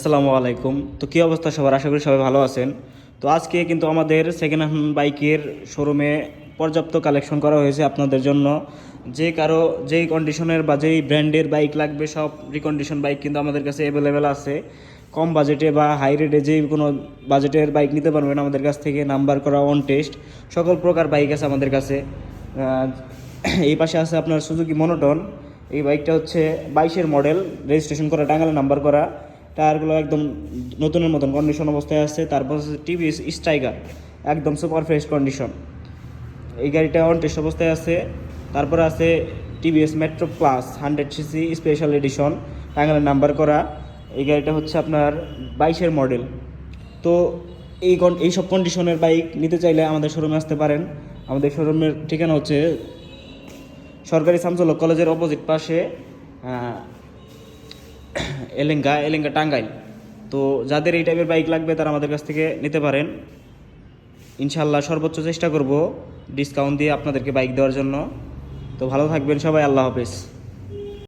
আসসালামু আলাইকুম। তো কী অবস্থা সবার? আশা করি সবাই ভালো আছেন। তো আজকে কিন্তু আমাদের সেকেন্ড হ্যান্ড বাইকের শোরুমে পর্যাপ্ত কালেকশন করা হয়েছে আপনাদের জন্য। যে কারো যেই কন্ডিশনের বা যেই ব্র্যান্ডের বাইক লাগবে সব রিকন্ডিশন বাইক কিন্তু আমাদের কাছে অ্যাভেলেবেল আছে। কম বাজেটে বা হাই রেটে যেই কোনো বাজেটের বাইক নিতে পারবেন আমাদের কাছ থেকে। নাম্বার করা অন টেস্ট সকল প্রকার বাইক আছে আমাদের কাছে। এই পাশে আছে আপনার সুজুকি মনোটন। এই বাইকটা হচ্ছে 22-এর মডেল, রেজিস্ট্রেশন করা, টাঙ্গাইলে নাম্বার করা। টায়ারগুলো একদম নতুনের মতন কন্ডিশন অবস্থায় আছে। তারপর হচ্ছে টিভিএস স্ট্রাইকার, একদম সুপার ফ্রেশ কন্ডিশন। এই গাড়িটা অন টেস্ট অবস্থায় আছে। তারপরে আছে TVS metro plus 100cc special edition, টাঙ্গাইলে নাম্বার করা। এই গাড়িটা হচ্ছে আপনার 22-এর মডেল। তো এই সব কন্ডিশনের বাইক নিতে চাইলে আমাদের শোরুমে আসতে পারেন। আমাদের শোরুমের ঠিকানা হচ্ছে সরকারি শামসুল কলেজের অপোজিট পাশে, এলেঙ্গা টাঙ্গাইল। তো যাদের এই টাইপের বাইক লাগবে তারা আমাদের কাছ থেকে নিতে পারেন। ইনশাল্লাহ সর্বোচ্চ চেষ্টা করব ডিসকাউন্ট দিয়ে আপনাদেরকে বাইক দেওয়ার জন্য। তো ভালো থাকবেন সবাই, আল্লাহ হাফেজ।